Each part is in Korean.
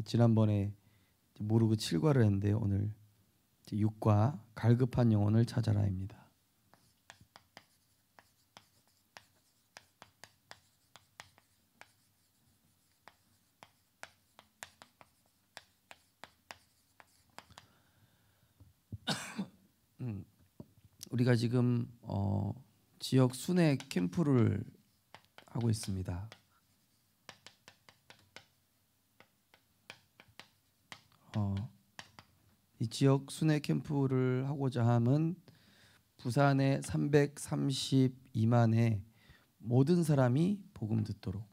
지난번에 모르고 7과를 했는데 오늘 6과 갈급한 영혼을 찾아라입니다. 우리가 지금 지역 순회 캠프를 하고 있습니다. 이 지역 순회 캠프를 하고자 함은 부산의 332만의 모든 사람이 복음 듣도록,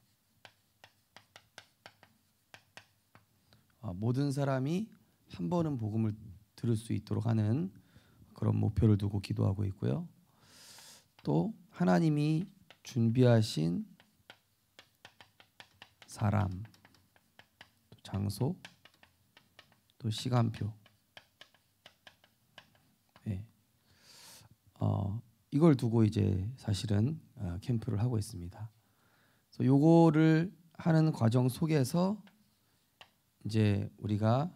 모든 사람이 한 번은 복음을 들을 수 있도록 하는 그런 목표를 두고 기도하고 있고요. 또 하나님이 준비하신 사람, 또 장소, 또 시간표, 이걸 두고 이제 사실은 캠프를 하고 있습니다. 그래서 요거를 하는 과정 속에서 이제 우리가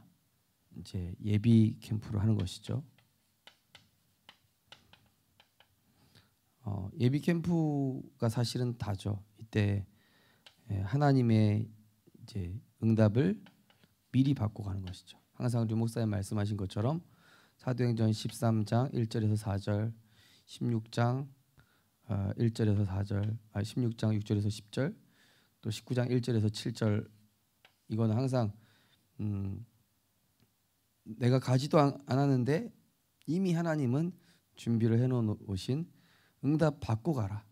이제 예비 캠프를 하는 것이죠. 예비 캠프가 사실은 다죠. 이때 하나님의 이제 응답을 미리 받고 가는 것이죠. 항상 우리 목사님 말씀하신 것처럼 사도행전 13장 1절에서 4절, 16장 1절에서 4절, 16장 6절에서 10절, 또 19장 1절에서 7절, 이거는 항상 내가 가지도 않았는데 이미 하나님은 준비를 해놓으신 응답 받고 가라,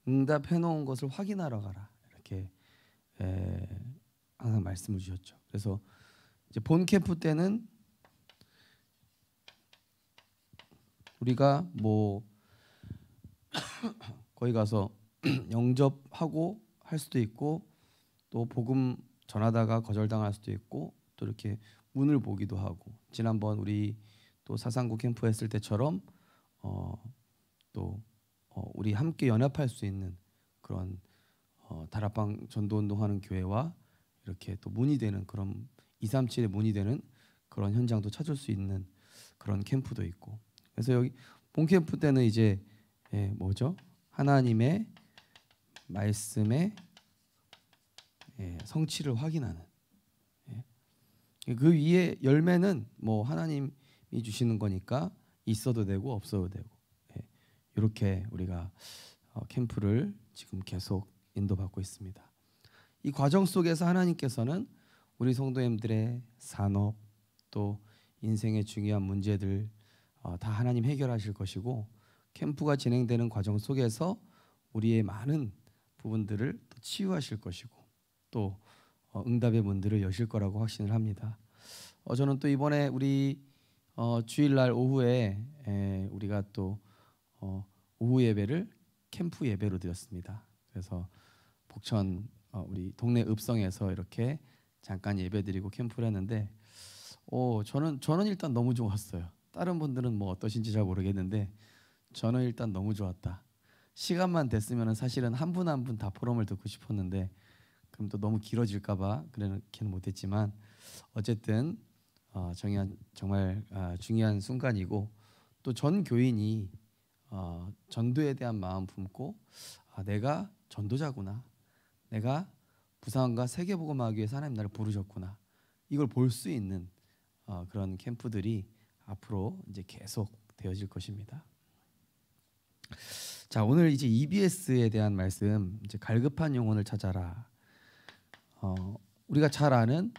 응답 해놓은 것을 확인하러 가라, 이렇게 항상 말씀을 주셨죠. 그래서 이제 본 캠프 때는 우리가 뭐 거기 가서 영접하고 할 수도 있고, 또 복음 전하다가 거절당할 수도 있고, 또 이렇게 문을 보기도 하고, 지난번 우리 또 사상구 캠프 했을 때처럼 또 우리 함께 연합할 수 있는 그런 다락방 전도운동하는 교회와 이렇게 또 문이 되는 그런 237의 문이 되는 그런 현장도 찾을 수 있는 그런 캠프도 있고. 그래서 여기 본 캠프 때는 이제 뭐죠? 하나님의 말씀의 성취를 확인하는, 그 위에 열매는 뭐 하나님이 주시는 거니까 있어도 되고 없어도 되고, 이렇게 우리가 캠프를 지금 계속 인도받고 있습니다. 이 과정 속에서 하나님께서는 우리 성도님들의 산업, 또 인생의 중요한 문제들 다 하나님 해결하실 것이고, 캠프가 진행되는 과정 속에서 우리의 많은 부분들을 또 치유하실 것이고, 또 응답의 문들을 여실 거라고 확신을 합니다. 저는 또 이번에 우리 주일날 오후에 우리가 또 오후 예배를 캠프 예배로 드렸습니다. 그래서 복천 우리 동네 읍성에서 이렇게 잠깐 예배드리고 캠프를 했는데 저는 일단 너무 좋았어요. 다른 분들은 뭐 어떠신지 잘 모르겠는데 저는 일단 너무 좋았다. 시간만 됐으면 사실은 한 분 한 분 다 포럼을 듣고 싶었는데 그럼 또 너무 길어질까봐 그렇게는 못했지만, 어쨌든 정말 중요한 순간이고, 또 전 교인이 전도에 대한 마음 품고 내가 전도자구나, 내가 부산과 세계복음하기 위해서 하나님 나를 부르셨구나, 이걸 볼 수 있는 그런 캠프들이 앞으로 이제 계속 되어질 것입니다. 자, 오늘 이제 EBS에 대한 말씀, 이제 갈급한 영혼을 찾아라. 우리가 잘 아는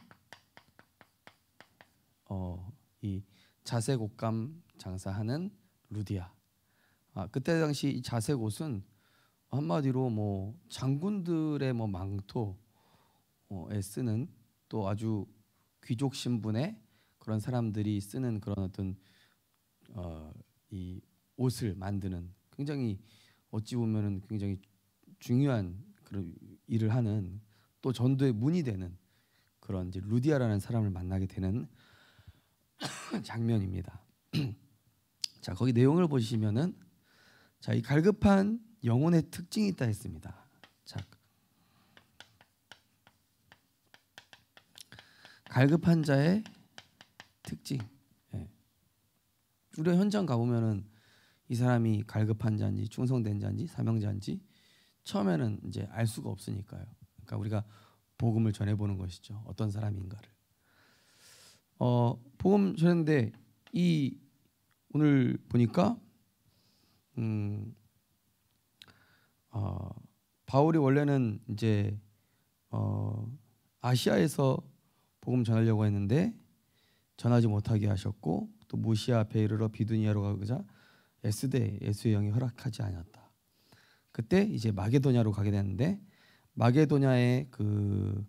이 자색옷감 장사하는 루디아. 그때 당시 이 자색옷은 한마디로 뭐 장군들의 뭐 망토에 쓰는, 또 아주 귀족 신분의 그런 사람들이 쓰는 그런 어떤 이 옷을 만드는, 굉장히 어찌 보면은 굉장히 중요한 그런 일을 하는, 또 전도의 문이 되는 그런 이제 루디아라는 사람을 만나게 되는 장면입니다. 자, 거기 내용을 보시면은 자, 이 갈급한 영혼의 특징이 있다 했습니다. 자, 갈급한 자의 특징. 예. 우리가 현장 가보면은 이 사람이 갈급한 자인지 충성된 자인지 사명자인지 처음에는 이제 알 수가 없으니까요. 그러니까 우리가 복음을 전해보는 것이죠. 어떤 사람인가를. 복음 전했는데 이 오늘 보니까 바울이 원래는 이제 아시아에서 복음 전하려고 했는데 전하지 못하게 하셨고 또 무시아 앞에 이르러 비두니아로 가고자 에스대 예수의 영이 허락하지 않았다. 그때 이제 마게도냐로 가게 됐는데 마게도냐의 그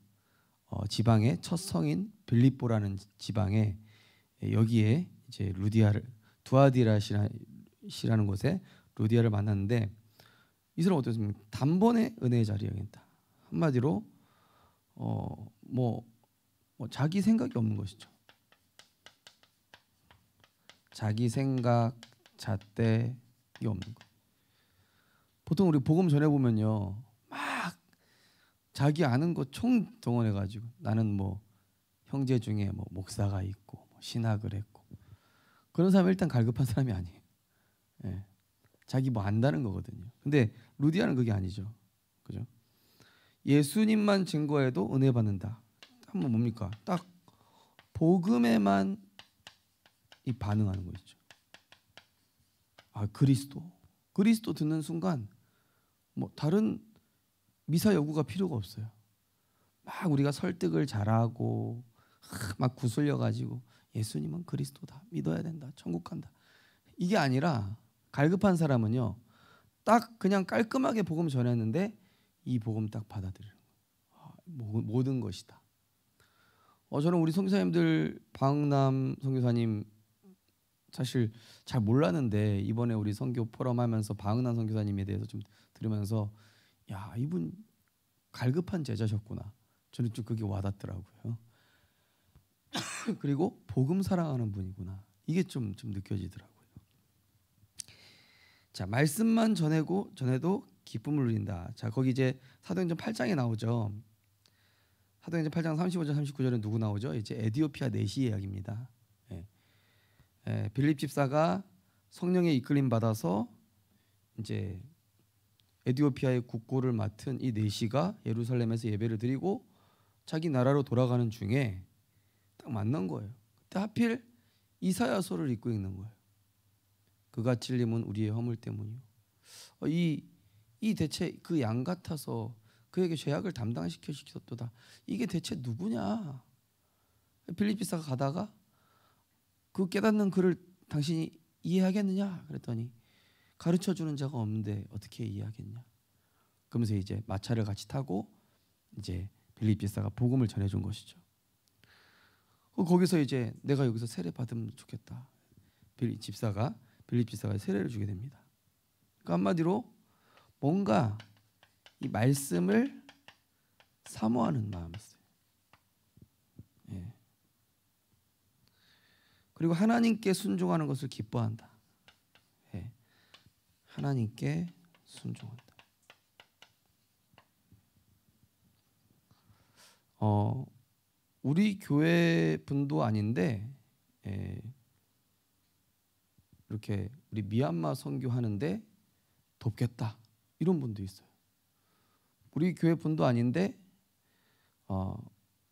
지방의 첫 성인 빌립보라는 지방에 여기에 이제 두아디라시라는 곳에 루디아를 만났는데 이 사람 어떻습니까? 단번에 은혜의 자리에 있다. 한마디로 뭐 자기 생각이 없는 것이죠. 자기 생각 잣대이 없는 거. 보통 우리 복음 전해 보면요, 막 자기 아는 거 총 동원해 가지고 나는 뭐 형제 중에 뭐 목사가 있고 뭐 신학을 했고 그런 사람은 일단 갈급한 사람이 아니에요. 예. 자기 뭐 안다는 거거든요. 근데 루디아는 그게 아니죠. 그죠? 예수님만 증거해도 은혜 받는다. 한번 뭡니까? 딱 복음에만 이 반응하는 거죠. 아, 그리스도 듣는 순간 뭐 다른 미사 여구가 필요가 없어요. 막 우리가 설득을 잘하고 막 구슬려 가지고 예수님은 그리스도다. 믿어야 된다. 천국 간다. 이게 아니라 갈급한 사람은요. 딱 그냥 깔끔하게 복음 전했는데 이 복음 딱 받아들이는 거예요. 모든 것이다. 저는 우리 선교사님들 방남 선교사님 사실 잘 몰랐는데 이번에 우리 선교 포럼 하면서 방은환 선교사님에 대해서 좀 들으면서 야, 이분 갈급한 제자셨구나. 저는 좀 그게 와닿더라고요. 그리고 복음 사랑하는 분이구나. 이게 좀 느껴지더라고요. 자, 말씀만 전해도 기쁨을 누린다. 자, 거기 이제 사도행전 8장에 나오죠. 사도행전 8장 35절 39절에 누구 나오죠? 이제 에디오피아 내시 이야기입니다. 빌립 집사가 성령의 이끌림 받아서 이제 에디오피아의 국고를 맡은 이 내시가 예루살렘에서 예배를 드리고 자기 나라로 돌아가는 중에 딱 만난 거예요. 그때 하필 이사야서를 읽고 있는 거예요. 그가 찔림은 우리의 허물 때문이요. 이 대체 그 양 같아서 그에게 죄악을 담당시켰도다. 이게 대체 누구냐? 빌립 집사가 가다가 그 깨닫는 그를 당신이 이해하겠느냐? 그랬더니 가르쳐주는 자가 없는데 어떻게 이해하겠냐? 그러면서 이제 마차를 같이 타고 이제 빌립 집사가 복음을 전해준 것이죠. 거기서 이제 내가 여기서 세례 받으면 좋겠다. 빌립 집사가 세례를 주게 됩니다. 그러니까 한마디로 뭔가 이 말씀을 사모하는 마음이었어요. 예. 그리고 하나님께 순종하는 것을 기뻐한다. 예. 하나님께 순종한다. 우리 교회 분도 아닌데 이렇게 우리 미얀마 선교하는데 돕겠다 이런 분도 있어요. 우리 교회 분도 아닌데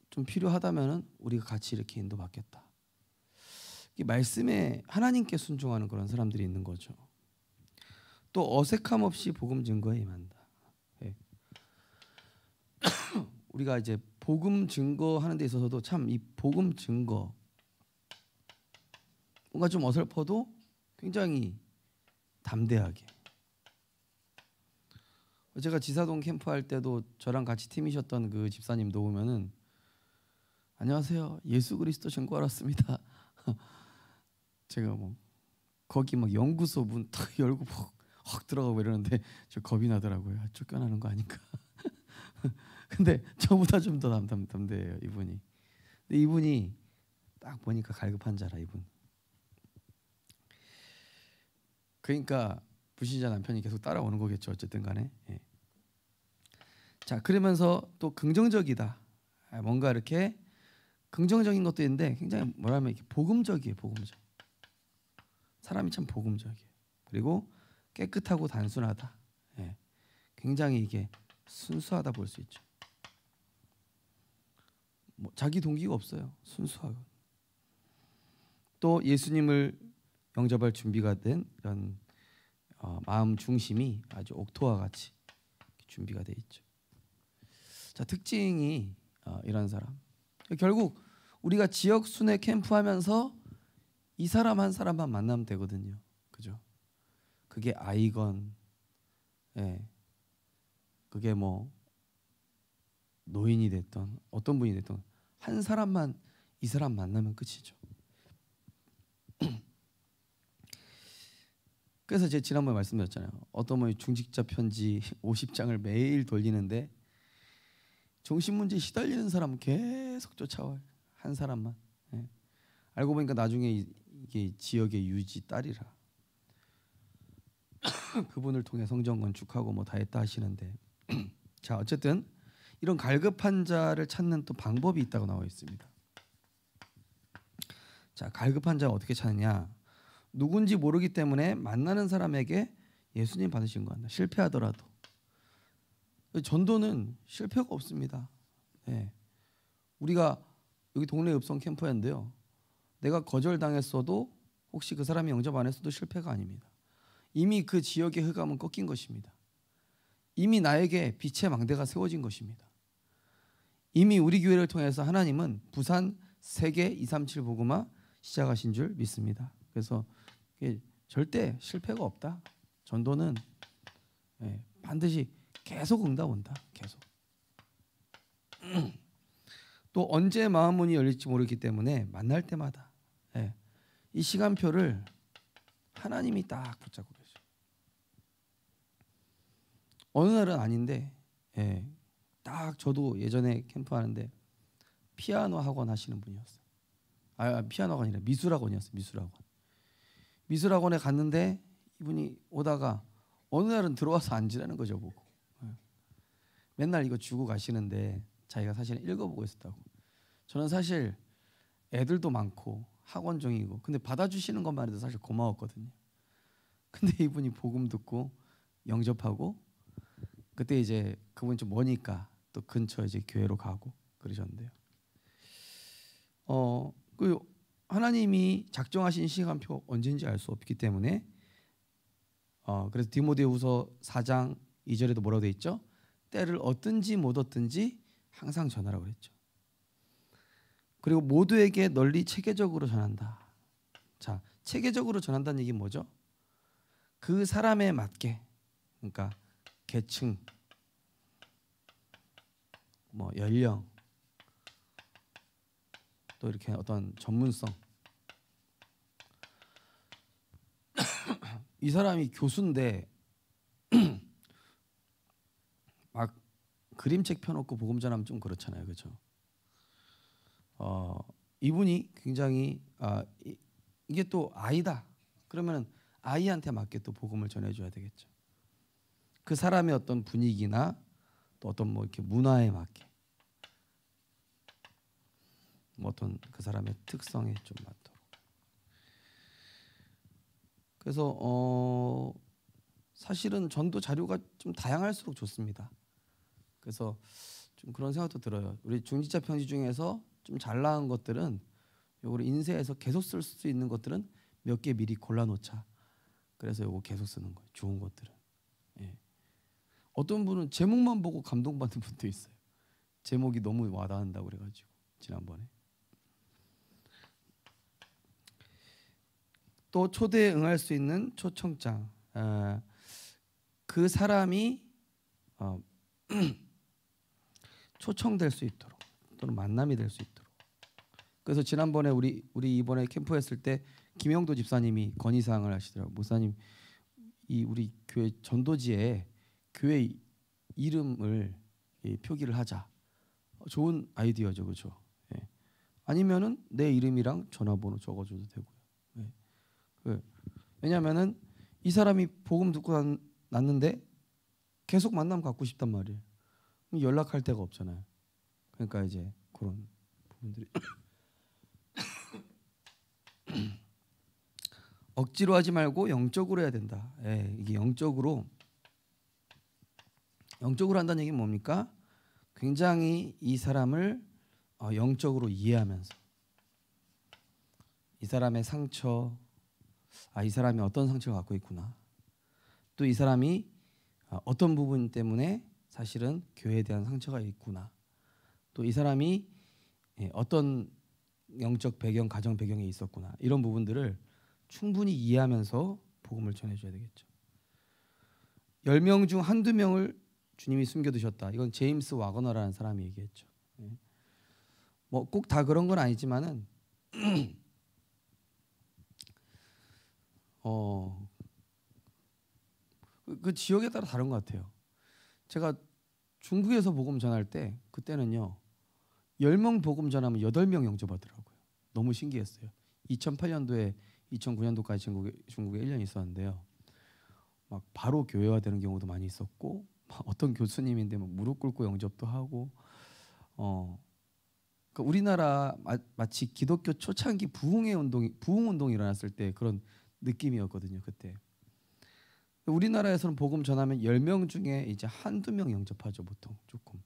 좀 필요하다면은 우리가 같이 이렇게 인도받겠다. 이 말씀에 하나님께 순종하는 그런 사람들이 있는 거죠. 또 어색함 없이 복음 증거에 임한다. 예. 우리가 이제 복음 증거하는 데 있어서도 참 이 복음 증거 뭔가 좀 어설퍼도 굉장히 담대하게. 제가 지사동 캠프 할 때도 저랑 같이 팀이셨던 그 집사님도 보면은 안녕하세요. 예수 그리스도 증거하러 왔습니다. 제가 뭐 거기 막 연구소 문 탁 열고 확 들어가고 이러는데 저 겁이 나더라고요. 쫓겨나는 거 아닌가. 근데 저보다 좀 더 담대해요 이분이. 근데 이분이 딱 보니까 갈급한 자라 이분. 그러니까 불신자 남편이 계속 따라오는 거겠죠. 어쨌든 간에. 예. 자, 그러면서 또 긍정적이다. 뭔가 이렇게 긍정적인 것도 있는데 굉장히 뭐라면 이렇게 복음적이에요. 복음적. 사람이 참 복음적이에요. 그리고 깨끗하고 단순하다. 예. 굉장히 이게 순수하다 볼 수 있죠. 뭐 자기 동기가 없어요. 순수하고. 또 예수님을 영접할 준비가 된 이런 마음 중심이 아주 옥토와 같이 준비가 돼 있죠. 자, 특징이 이런 사람. 결국 우리가 지역 순회 캠프하면서 이 사람 한 사람만 만나면 되거든요. 그죠? 그게 아이건, 예, 그게 뭐 노인이 됐던 어떤 분이 됐던 한 사람만 이 사람 만나면 끝이죠. 그래서 제가 지난번에 말씀드렸잖아요. 어떤 분이 중직자 편지 50장을 매일 돌리는데 정신문제에 시달리는 사람 계속 쫓아와요. 한 사람만. 예. 알고 보니까 나중에 이게 지역의 유지 딸이라 그분을 통해 성전 건축하고 뭐 다 했다 하시는데 자, 어쨌든 이런 갈급한 자를 찾는 또 방법이 있다고 나와 있습니다. 자, 갈급한 자 어떻게 찾느냐? 누군지 모르기 때문에 만나는 사람에게 예수님 받으신 거 같나? 실패하더라도 전도는 실패가 없습니다. 네. 우리가 여기 동네 읍성 캠프였는데요. 내가 거절당했어도 혹시 그 사람이 영접 안 했어도 실패가 아닙니다. 이미 그 지역의 흑암은 꺾인 것입니다. 이미 나에게 빛의 망대가 세워진 것입니다. 이미 우리 교회를 통해서 하나님은 부산 세계 237 복음화 시작하신 줄 믿습니다. 그래서 절대 실패가 없다. 전도는 반드시 계속 응답 온다. 계속. 또 언제 마음 문이 열릴지 모르기 때문에 만날 때마다 이 시간표를 하나님이 딱 붙잡고 계셔요. 어느 날은 아닌데 딱 저도 예전에 캠프하는데 피아노 학원 하시는 분이었어요. 피아노가 아니라 미술학원이었어요. 미술학원에 갔는데 이분이 오다가 어느 날은 들어와서 앉으라는 거죠. 보고 맨날 이거 주고 가시는데 자기가 사실은 읽어보고 있었다고. 저는 사실 애들도 많고 학원 중이고 근데 받아주시는 것만 해도 사실 고마웠거든요. 근데 이분이 복음 듣고 영접하고 그때 이제 그분이 좀 머니까 또 근처 이제 교회로 가고 그러셨는데요. 그 하나님이 작정하신 시간표 언제인지 알 수 없기 때문에 그래서 디모데후서 4장 2절에도 뭐라고 돼 있죠? 때를 얻든지 못 얻든지 항상 전하라고 그랬죠. 그리고 모두에게 널리 체계적으로 전한다. 자, 체계적으로 전한다는 얘기는 뭐죠? 그 사람에 맞게, 그러니까 계층, 뭐 연령, 또 이렇게 어떤 전문성. 이 사람이 교수인데 막 그림책 펴놓고 복음 전하면 좀 그렇잖아요, 그렇죠? 이분이 굉장히 이게 또 아이다. 그러면은 아이한테 맞게 또 복음을 전해줘야 되겠죠. 그 사람의 어떤 분위기나 또 어떤 뭐 이렇게 문화에 맞게, 뭐 어떤 그 사람의 특성에 좀 맞도록. 그래서 사실은 전도 자료가 좀 다양할수록 좋습니다. 그래서 좀 그런 생각도 들어요. 우리 중직자 편지 중에서 좀 잘 나온 것들은 요거를 인쇄해서 계속 쓸 수 있는 것들은 몇 개 미리 골라놓자. 그래서 요거 계속 쓰는 거예요. 좋은 것들은. 어떤 분은 제목만 보고 감동받는 분도 있어요. 제목이 너무 와닿는다고 그래가지고 지난번에. 또 초대에 응할 수 있는 초청장. 그 사람이 초청될 수 있도록 또는 만남이 될 수 있도록. 그래서 지난번에 우리 이번에 캠프했을 때 김영도 집사님이 건의사항을 하시더라고요. 목사님, 이 우리 교회 전도지에 교회 이름을 표기를 하자. 좋은 아이디어죠, 그렇죠? 아니면은 내 이름이랑 전화번호 적어줘도 되고요. 왜냐하면은 이 사람이 복음 듣고 났는데 계속 만남 갖고 싶단 말이에요. 연락할 데가 없잖아요. 그러니까 이제 그런 부분들이 억지로 하지 말고 영적으로 해야 된다. 예, 이게 영적으로 한다는 얘기는 뭡니까? 굉장히 이 사람을 영적으로 이해하면서 이 사람의 상처, 이 사람이 어떤 상처를 갖고 있구나. 또 이 사람이 어떤 부분 때문에 사실은 교회에 대한 상처가 있구나. 또 이 사람이 어떤 영적 배경, 가정 배경에 있었구나. 이런 부분들을 충분히 이해하면서 복음을 전해줘야 되겠죠. 10명 중 한두 명을 주님이 숨겨두셨다. 이건 제임스 와거너라는 사람이 얘기했죠. 뭐 꼭 다 그런 건 아니지만은 그 지역에 따라 다른 것 같아요. 제가 중국에서 복음 전할 때 그때는요 10명 복음 전하면 8명 영접하더라고요. 너무 신기했어요. 2008년도에 2009년도까지 중국에 1년 있었는데요. 막 바로 교회화되는 경우도 많이 있었고 어떤 교수님인데 막 무릎 꿇고 영접도 하고 그러니까 우리나라 마치 기독교 초창기 부흥 운동이 일어났을 때 그런 느낌이었거든요. 그때 우리나라에서는 복음 전하면 10명 중에 이제 한두 명 영접하죠. 보통 조금.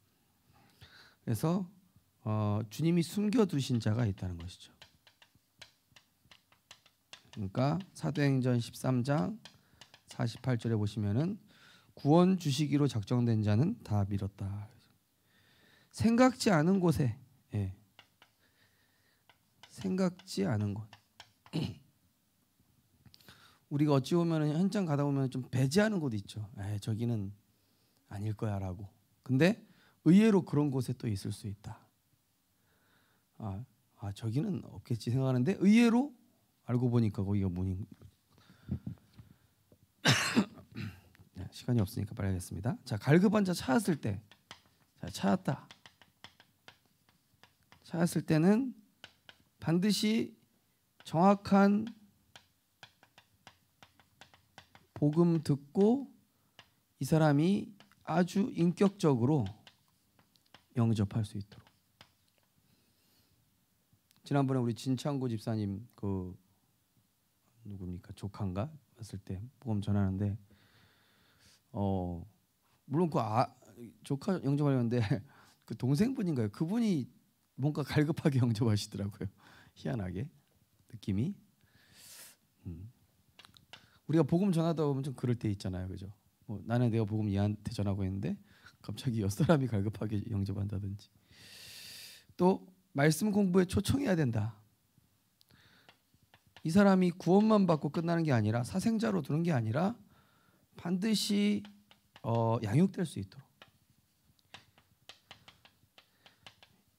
그래서 주님이 숨겨두신 자가 있다는 것이죠. 그러니까 사도행전 13장 48절에 보시면은 구원 주시기로 작정된 자는 다 믿었다. 생각지 않은 곳에, 생각지 않은 곳. 우리가 어찌 보면 현장 가다 보면 좀 배제하는 곳 있죠. 저기는 아닐 거야라고. 근데 의외로 그런 곳에 또 있을 수 있다. 저기는 없겠지 생각하는데 의외로 알고 보니까 거기가 뭐니. 시간이 없으니까 빨리 하겠습니다. 자, 갈급한 자 찾았을 때, 찾았다. 찾았을 때는 반드시 정확한 복음 듣고 이 사람이 아주 인격적으로 영접할 수 있도록. 지난번에 우리 진창고 집사님 그 누굽니까 조카인가 왔을 때 복음 전하는데 물론 그 조카 영접하려는데 그 동생분인가요? 그분이 뭔가 갈급하게 영접하시더라고요. 희한하게 느낌이. 우리가 복음 전하다 보면 좀 그럴 때 있잖아요, 그죠? 나는 내가 복음 얘한테 전하고 있는데 갑자기 옆 사람이 갈급하게 영접한다든지. 또 말씀 공부에 초청해야 된다. 이 사람이 구원만 받고 끝나는 게 아니라 사생자로 두는 게 아니라 반드시 양육될 수 있도록.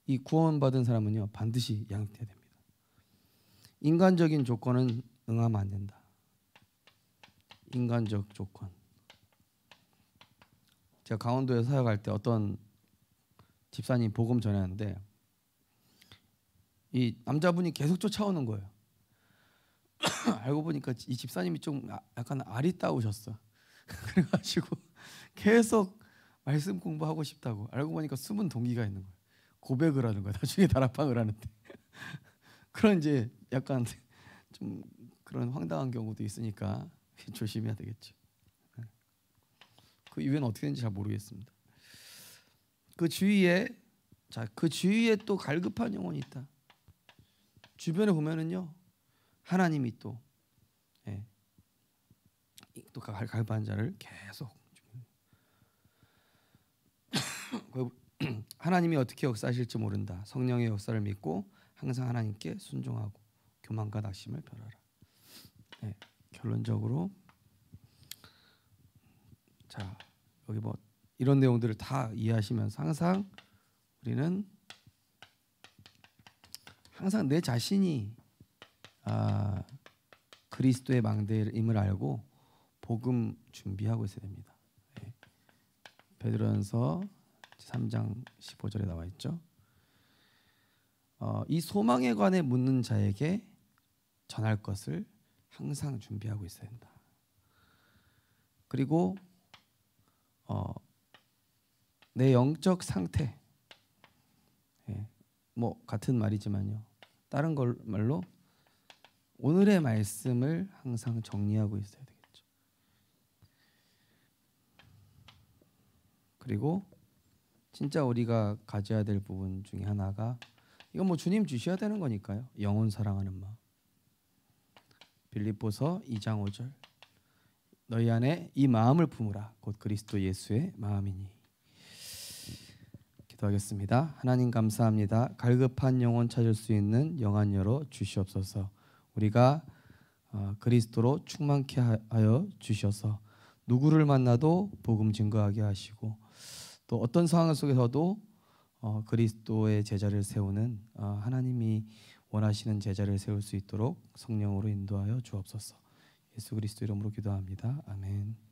이 구원받은 사람은요 반드시 양육돼야 됩니다. 인간적인 조건은 응하면 안 된다. 인간적 조건. 제가 강원도에 사역할 때 어떤 집사님 복음 전하는데 이 남자분이 계속 쫓아오는 거예요. 알고 보니까 이 집사님이 좀 약간 아리따우셨어. 그래가지고 계속 말씀 공부하고 싶다고. 알고 보니까 숨은 동기가 있는 거예요. 고백을 하는 거야. 나중에 다락방을 하는데 그런 이제 약간 좀 그런 황당한 경우도 있으니까 조심해야 되겠죠. 그 이유는 어떻게 되는지 잘 모르겠습니다. 그 주위에 또 갈급한 영혼이 있다. 주변에 보면은요 하나님이 또 갈급한 자를 계속 하나님이 어떻게 역사하실지 모른다. 성령의 역사를 믿고 항상 하나님께 순종하고 교만과 낙심을 펴라라. 결론적으로 자 여기 뭐 이런 내용들을 다 이해하시면서 항상 우리는 항상 내 자신이 그리스도의 망대임을 알고 복음 준비하고 있어야 됩니다. 베드로전서 3장 15절에 나와 있죠. 이 소망에 관해 묻는 자에게 전할 것을 항상 준비하고 있어야 된다. 그리고 내 영적 상태, 뭐 같은 말이지만요. 다른 걸 말로 오늘의 말씀을 항상 정리하고 있어야 되겠죠. 그리고 진짜 우리가 가져야 될 부분 중에 하나가, 이건 뭐 주님 주셔야 되는 거니까요. 영혼 사랑하는 마음. 빌립보서 2장 5절. 너희 안에 이 마음을 품으라. 곧 그리스도 예수의 마음이니. 기도하겠습니다. 하나님 감사합니다. 갈급한 영혼 찾을 수 있는 영안 열어 주시옵소서. 우리가 그리스도로 충만케 하여 주셔서 누구를 만나도 복음 증거하게 하시고, 또 어떤 상황 속에서도 그리스도의 제자를 세우는 하나님이 원하시는 제자를 세울 수 있도록 성령으로 인도하여 주옵소서. 예수 그리스도 이름으로 기도합니다. 아멘.